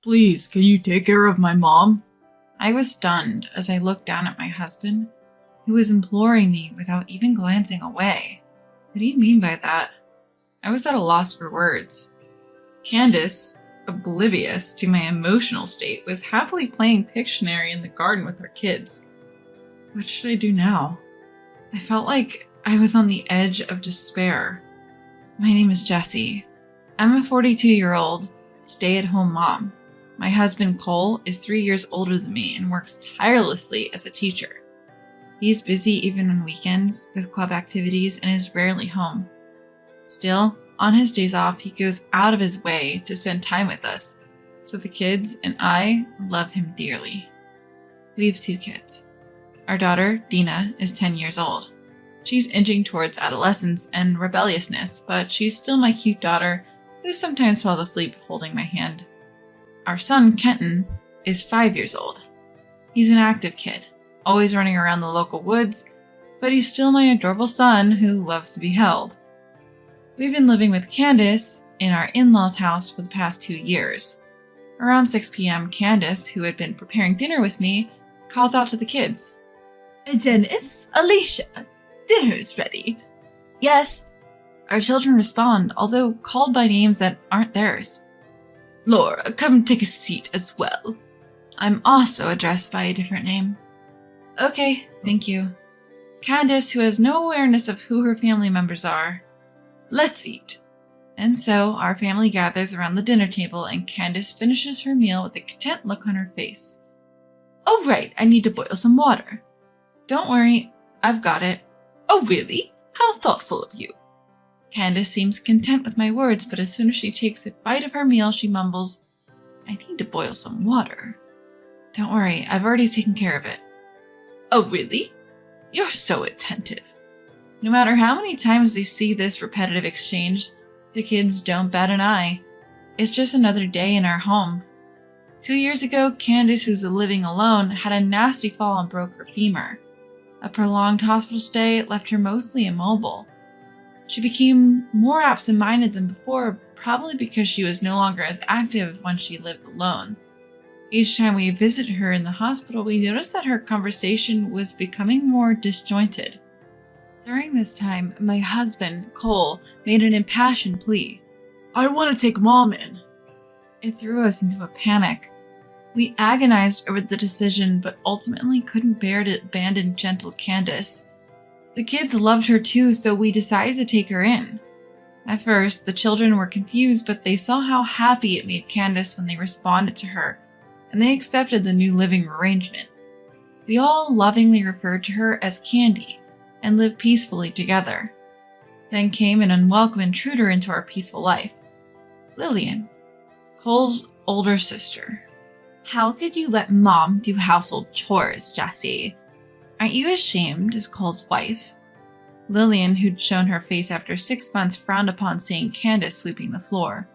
Please, can you take care of my mom? I was stunned as I looked down at my husband, who was imploring me without even glancing away. What do you mean by that? I was at a loss for words. Candace, oblivious to my emotional state, was happily playing Pictionary in the garden with her kids. What should I do now? I felt like I was on the edge of despair. My name is Jessie. I'm a 42-year-old stay-at-home mom. My husband, Cole, is 3 years older than me and works tirelessly as a teacher. He's busy even on weekends with club activities and is rarely home. Still, on his days off, he goes out of his way to spend time with us, so the kids and I love him dearly. We have 2 kids. Our daughter, Dina, is 10 years old. She's inching towards adolescence and rebelliousness, but she's still my cute daughter who sometimes falls asleep holding my hand. Our son, Kenton, is 5 years old. He's an active kid, always running around the local woods, but he's still my adorable son who loves to be held. We've been living with Candace in our in-laws' house for the past 2 years. Around 6 p.m., Candace, who had been preparing dinner with me, calls out to the kids. Dennis, Alicia, dinner's ready. Yes. Our children respond, although called by names that aren't theirs. Laura, come take a seat as well. I'm also addressed by a different name. Okay, thank you. Candace, who has no awareness of who her family members are. Let's eat. And so our family gathers around the dinner table and Candace finishes her meal with a content look on her face. Oh right, I need to boil some water. Don't worry, I've got it. Oh really? How thoughtful of you. Candace seems content with my words, but as soon as she takes a bite of her meal, she mumbles, I need to boil some water. Don't worry, I've already taken care of it. Oh really? You're so attentive. No matter how many times they see this repetitive exchange, the kids don't bat an eye. It's just another day in our home. 2 years ago, Candace, who's living alone, had a nasty fall and broke her femur. A prolonged hospital stay left her mostly immobile. She became more absent-minded than before, probably because she was no longer as active when she lived alone. Each time we visited her in the hospital, we noticed that her conversation was becoming more disjointed. During this time, my husband, Cole, made an impassioned plea. I want to take Mom in. It threw us into a panic. We agonized over the decision, but ultimately couldn't bear to abandon gentle Candace. The kids loved her too, so we decided to take her in. At first, the children were confused, but they saw how happy it made Candace when they responded to her, and they accepted the new living arrangement. We all lovingly referred to her as Candy, and lived peacefully together. Then came an unwelcome intruder into our peaceful life. Lillian, Cole's older sister. How could you let Mom do household chores, Jessie? Aren't you ashamed as Cole's wife? Lillian, who'd shown her face after 6 months, frowned upon seeing Candace sweeping the floor.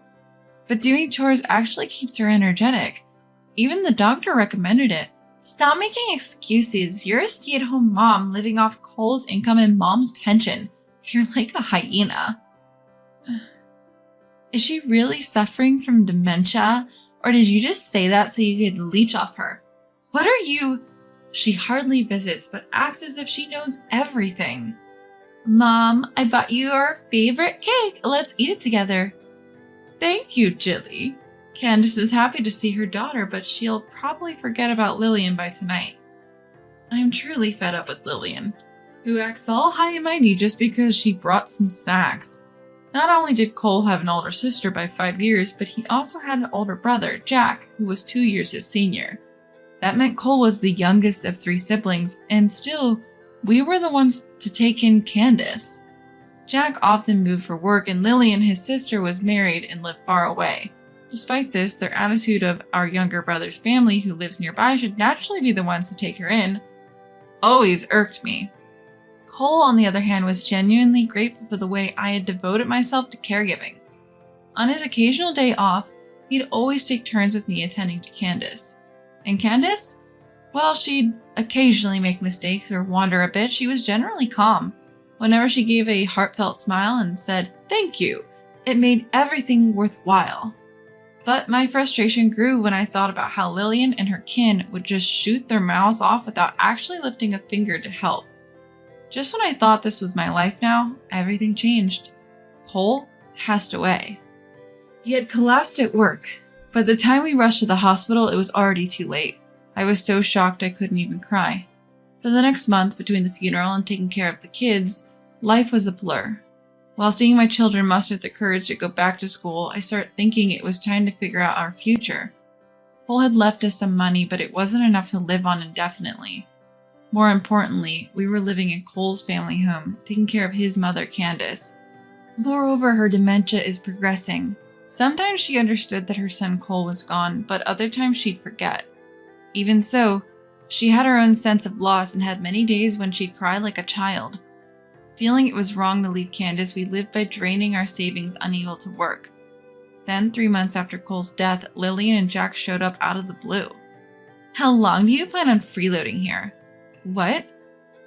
But doing chores actually keeps her energetic. Even the doctor recommended it. Stop making excuses. You're a stay-at-home mom living off Cole's income and Mom's pension. You're like a hyena. Is she really suffering from dementia? Or did you just say that so you could leech off her? What are you? She hardly visits, but acts as if she knows everything. Mom, I bought you our favorite cake. Let's eat it together. Thank you, Jilly. Candace is happy to see her daughter, but she'll probably forget about Lillian by tonight. I'm truly fed up with Lillian, who acts all high and mighty just because she brought some snacks. Not only did Cole have an older sister by 5 years, but he also had an older brother, Jack, who was 2 years his senior. That meant Cole was the youngest of 3 siblings, and still, we were the ones to take in Candace. Jack often moved for work, and Lillian, his sister, was married and lived far away. Despite this, their attitude of our younger brother's family who lives nearby should naturally be the ones to take her in always irked me. Cole, on the other hand, was genuinely grateful for the way I had devoted myself to caregiving. On his occasional day off, he'd always take turns with me attending to Candace. And Candace? Well, she'd occasionally make mistakes or wander a bit. She was generally calm. Whenever she gave a heartfelt smile and said, "Thank you," it made everything worthwhile. But my frustration grew when I thought about how Lillian and her kin would just shoot their mouths off without actually lifting a finger to help. Just when I thought this was my life now, everything changed. Cole passed away. He had collapsed at work. By the time we rushed to the hospital, it was already too late. I was so shocked I couldn't even cry. For the next month, between the funeral and taking care of the kids, life was a blur. While seeing my children muster the courage to go back to school, I started thinking it was time to figure out our future. Cole had left us some money, but it wasn't enough to live on indefinitely. More importantly, we were living in Cole's family home, taking care of his mother, Candace. Moreover, her dementia is progressing. Sometimes she understood that her son Cole was gone, but other times she'd forget. Even so, she had her own sense of loss and had many days when she'd cry like a child. Feeling it was wrong to leave Candace, we lived by draining our savings, unable to work. Then, 3 months after Cole's death, Lillian and Jack showed up out of the blue. "How long do you plan on freeloading here?" "What?"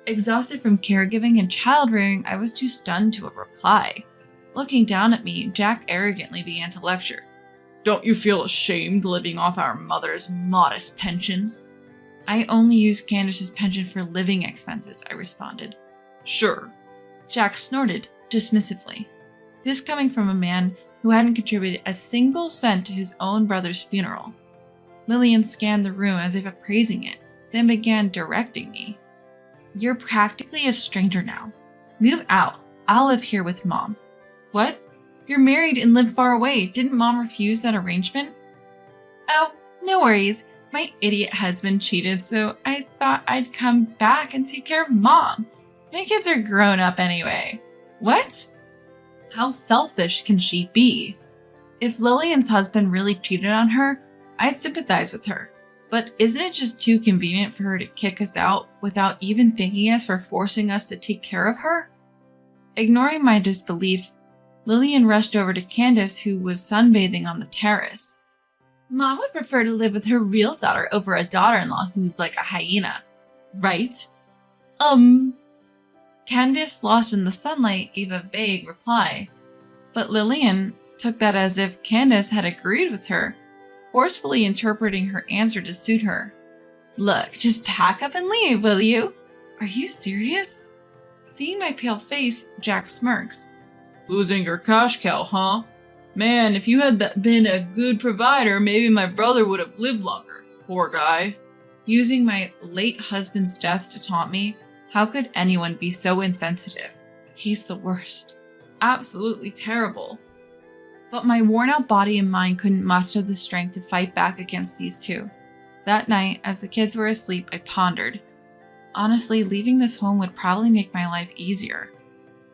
Exhausted from caregiving and child-rearing, I was too stunned to reply. Looking down at me, Jack arrogantly began to lecture. Don't you feel ashamed living off our mother's modest pension? "I only use Candace's pension for living expenses," I responded. Sure. Jack snorted dismissively. This coming from a man who hadn't contributed a single cent to his own brother's funeral. Lillian scanned the room as if appraising it, then began directing me. "You're practically a stranger now. Move out. I'll live here with Mom." "What? You're married and live far away. Didn't Mom refuse that arrangement?" "Oh, no worries. My idiot husband cheated, so I thought I'd come back and take care of Mom. My kids are grown up anyway." "What? How selfish can she be?" If Lillian's husband really cheated on her, I'd sympathize with her. But isn't it just too convenient for her to kick us out without even thanking us for forcing us to take care of her? Ignoring my disbelief, Lillian rushed over to Candace, who was sunbathing on the terrace. "Mom would prefer to live with her real daughter over a daughter-in-law who's like a hyena, right?" Candace, lost in the sunlight, gave a vague reply. But Lillian took that as if Candace had agreed with her, forcefully interpreting her answer to suit her. "Look, just pack up and leave, will you?" "Are you serious?" Seeing my pale face, Jack smirks. Losing your cash cow, huh? Man, if you had been a good provider, maybe my brother would have lived longer. Poor guy. Using my late husband's death to taunt me, how could anyone be so insensitive? He's the worst. Absolutely terrible. But my worn-out body and mind couldn't muster the strength to fight back against these two. That night, as the kids were asleep, I pondered. Honestly, leaving this home would probably make my life easier.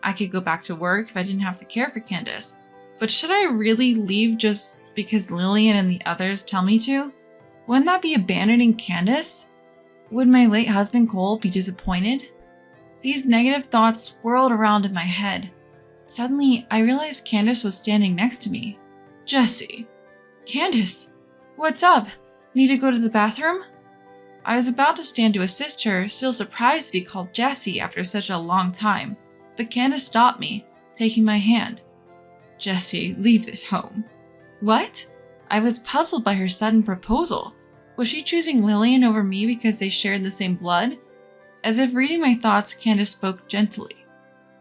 I could go back to work if I didn't have to care for Candace. But should I really leave just because Lillian and the others tell me to? Wouldn't that be abandoning Candace? Would my late husband Cole be disappointed? These negative thoughts swirled around in my head. Suddenly, I realized Candace was standing next to me. "Jessie." "Candace, what's up? Need to go to the bathroom?" I was about to stand to assist her, still surprised to be called Jessie after such a long time, but Candace stopped me, taking my hand. "Jessie, leave this home." "What?" I was puzzled by her sudden proposal. Was she choosing Lillian over me because they shared the same blood? As if reading my thoughts, Candace spoke gently.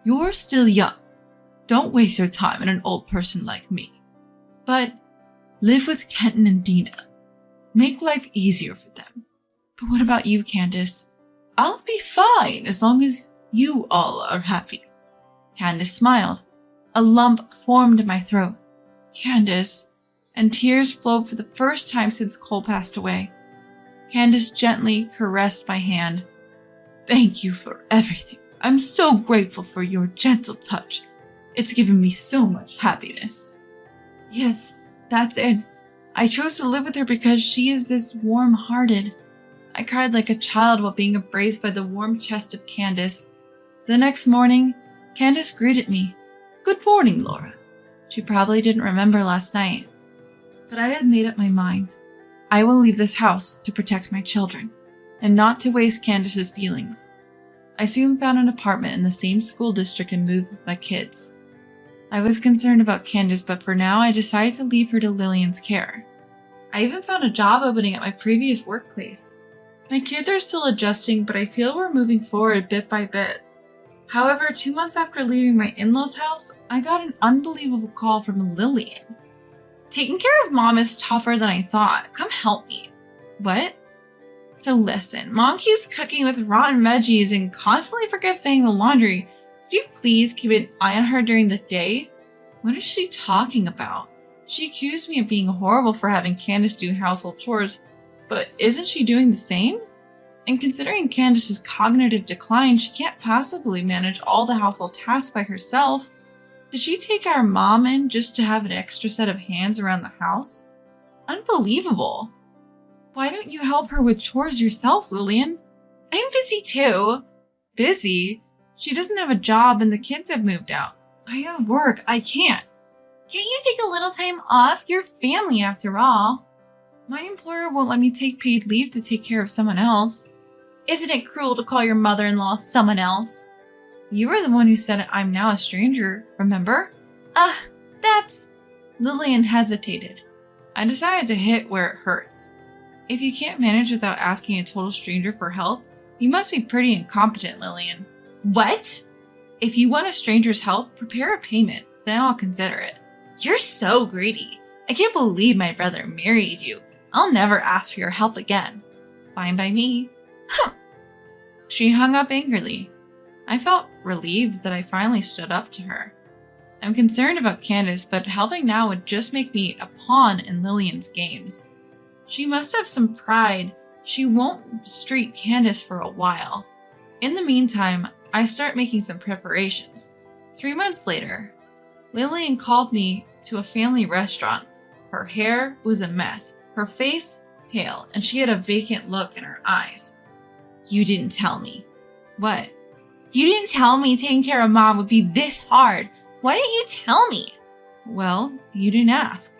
"You're still young. Don't waste your time on an old person like me. But live with Kenton and Dina. Make life easier for them. But what about you, Candace?" "I'll be fine as long as you all are happy." Candace smiled. A lump formed in my throat. "Candace," and tears flowed for the first time since Cole passed away. Candace gently caressed my hand. "Thank you for everything. I'm so grateful for your gentle touch. It's given me so much happiness." "Yes, that's it. I chose to live with her because she is this warm-hearted." I cried like a child while being embraced by the warm chest of Candace. The next morning, Candace greeted me. "Good morning, Laura." She probably didn't remember last night. But I had made up my mind. I will leave this house to protect my children, and not to waste Candace's feelings. I soon found an apartment in the same school district and moved with my kids. I was concerned about Candace, but for now I decided to leave her to Lillian's care. I even found a job opening at my previous workplace. My kids are still adjusting, but I feel we're moving forward bit by bit. However, 2 months after leaving my in-laws' house, I got an unbelievable call from Lillian. Taking care of Mom is tougher than I thought. Come help me. What? So listen, Mom keeps cooking with rotten veggies and constantly forgets to hang the laundry. Could you please keep an eye on her during the day? What is she talking about? She accused me of being horrible for having Candace do household chores, but isn't she doing the same? And considering Candace's cognitive decline, she can't possibly manage all the household tasks by herself. Did she take our mom in just to have an extra set of hands around the house? Unbelievable. Why don't you help her with chores yourself, Lillian? I'm busy too. Busy? She doesn't have a job and the kids have moved out. I have work. I can't. Can't you take a little time off? You're family after all. My employer won't let me take paid leave to take care of someone else. Isn't it cruel to call your mother-in-law someone else? You were the one who said I'm now a stranger, remember? That's... Lillian hesitated. I decided to hit where it hurts. If you can't manage without asking a total stranger for help, you must be pretty incompetent, Lillian. What? If you want a stranger's help, prepare a payment, then I'll consider it. You're so greedy. I can't believe my brother married you. I'll never ask for your help again. Fine by me. She hung up angrily. I felt relieved that I finally stood up to her. I'm concerned about Candace, but helping now would just make me a pawn in Lillian's games. She must have some pride. She won't street Candace for a while. In the meantime, I start making some preparations. 3 months later, Lillian called me to a family restaurant. Her hair was a mess, her face pale, and she had a vacant look in her eyes. You didn't tell me. What? You didn't tell me taking care of Mom would be this hard. Why didn't you tell me? Well, you didn't ask.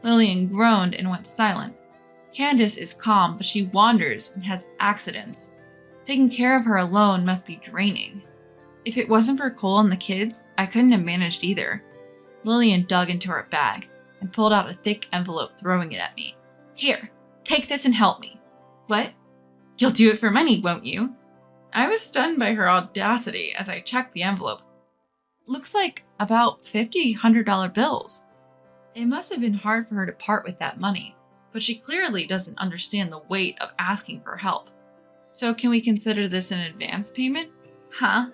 Lillian groaned and went silent. Candace is calm, but she wanders and has accidents. Taking care of her alone must be draining. If it wasn't for Cole and the kids, I couldn't have managed either. Lillian dug into her bag and pulled out a thick envelope, throwing it at me. Here, take this and help me. What? You'll do it for money, won't you? I was stunned by her audacity as I checked the envelope. Looks like about $100 bills. It must have been hard for her to part with that money, but she clearly doesn't understand the weight of asking for help. So can we consider this an advance payment? Huh?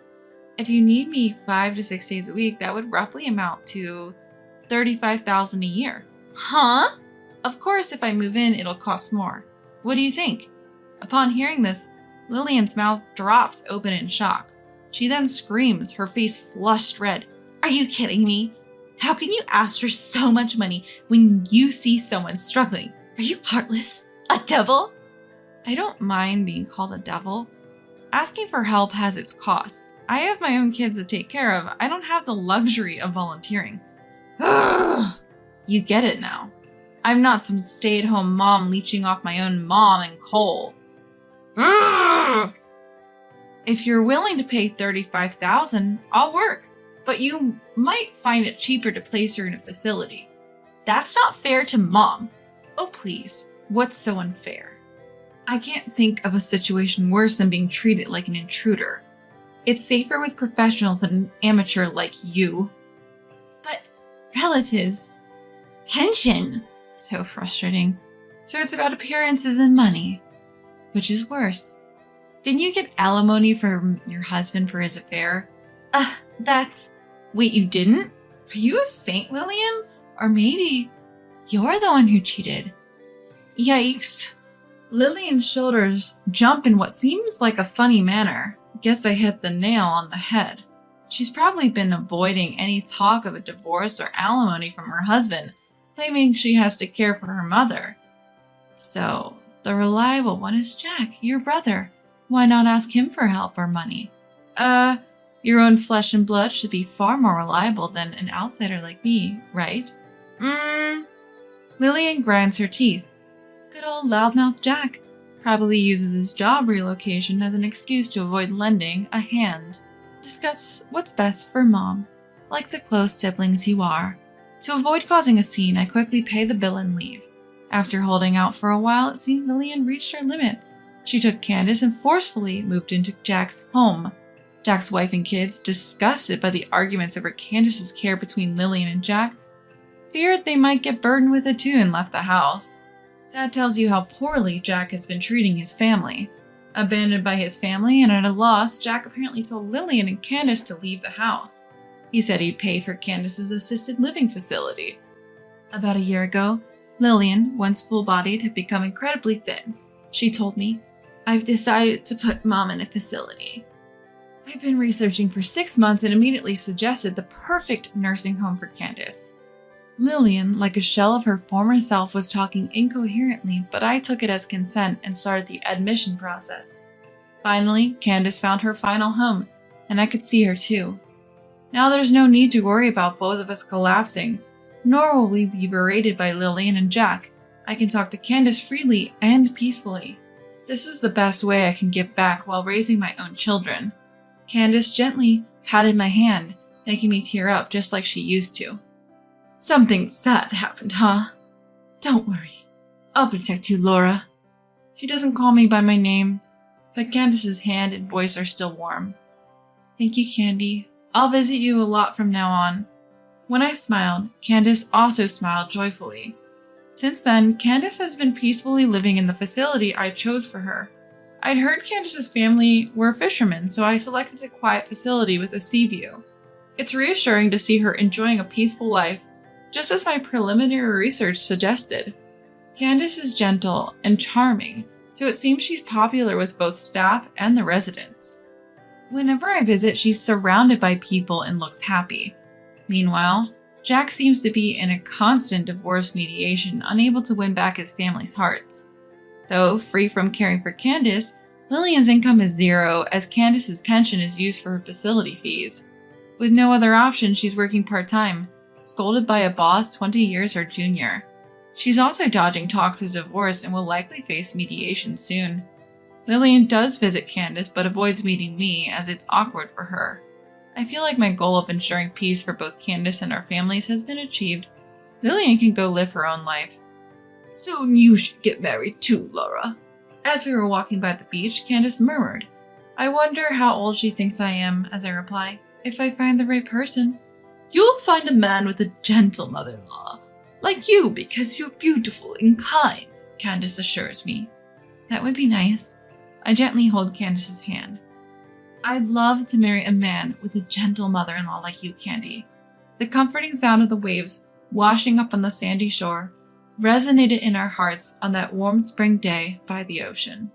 If you need me 5 to 6 days a week, that would roughly amount to $35,000 a year. Huh? Of course, if I move in, it'll cost more. What do you think? Upon hearing this, Lillian's mouth drops open in shock. She then screams, her face flushed red. Are you kidding me? How can you ask for so much money when you see someone struggling? Are you heartless? A devil? I don't mind being called a devil. Asking for help has its costs. I have my own kids to take care of. I don't have the luxury of volunteering. Ugh. You get it now. I'm not some stay-at-home mom leeching off my own mom and Cole. Ugh. If you're willing to pay $35,000, I'll work. But you might find it cheaper to place her in a facility. That's not fair to Mom. Oh please, what's so unfair? I can't think of a situation worse than being treated like an intruder. It's safer with professionals than an amateur like you. But relatives, pension. So frustrating. So it's about appearances and money. Which is worse? Didn't you get alimony from your husband for his affair? That's... Wait, you didn't? Are you a saint, Lillian? Or maybe you're the one who cheated. Yikes. Lillian's shoulders jump in what seems like a funny manner. Guess I hit the nail on the head. She's probably been avoiding any talk of a divorce or alimony from her husband, claiming she has to care for her mother. So, the reliable one is Jack, your brother. Why not ask him for help or money? Your own flesh and blood should be far more reliable than an outsider like me, right? Lillian grinds her teeth. Good old loudmouth Jack. Probably uses his job relocation as an excuse to avoid lending a hand. Discuss what's best for Mom. like the close siblings you are. To avoid causing a scene, I quickly pay the bill and leave. After holding out for a while, it seems Lillian reached her limit. She took Candace and forcefully moved into Jack's home. Jack's wife and kids, disgusted by the arguments over Candace's care between Lillian and Jack, feared they might get burdened with it too and left the house. That tells you how poorly Jack has been treating his family. Abandoned by his family and at a loss, Jack apparently told Lillian and Candace to leave the house. He said he'd pay for Candace's assisted living facility. About a year ago, Lillian, once full-bodied, had become incredibly thin. She told me, "I've decided to put Mom in a facility." I've been researching for 6 months and immediately suggested the perfect nursing home for Candace. Lillian, like a shell of her former self, was talking incoherently, but I took it as consent and started the admission process. Finally, Candace found her final home, and I could see her too. Now there's no need to worry about both of us collapsing, nor will we be berated by Lillian and Jack. I can talk to Candace freely and peacefully. This is the best way I can give back while raising my own children. Candace gently patted my hand, making me tear up just like she used to. "Something sad happened, huh? Don't worry. I'll protect you, Laura." She doesn't call me by my name, but Candace's hand and voice are still warm. "Thank you, Candy. I'll visit you a lot from now on." When I smiled, Candace also smiled joyfully. Since then, Candace has been peacefully living in the facility I chose for her. I'd heard Candace's family were fishermen, so I selected a quiet facility with a sea view. It's reassuring to see her enjoying a peaceful life, just as my preliminary research suggested. Candace is gentle and charming, so it seems she's popular with both staff and the residents. Whenever I visit, she's surrounded by people and looks happy. Meanwhile, Jack seems to be in a constant divorce mediation, unable to win back his family's hearts. Though free from caring for Candace, Lillian's income is zero, as Candace's pension is used for her facility fees. With no other option, she's working part-time, scolded by a boss 20 years her junior. She's also dodging talks of divorce and will likely face mediation soon. Lillian does visit Candace but avoids meeting me as it's awkward for her. I feel like my goal of ensuring peace for both Candace and our families has been achieved. Lillian can go live her own life. "Soon you should get married too, Laura." As we were walking by the beach, Candace murmured, "I wonder how old she thinks I am," as I reply, "if I find the right person." "You'll find a man with a gentle mother-in-law, like you because you're beautiful and kind," Candace assures me. That would be nice. I gently hold Candace's hand. "I'd love to marry a man with a gentle mother-in-law like you, Candy." The comforting sound of the waves washing up on the sandy shore resonated in our hearts on that warm spring day by the ocean.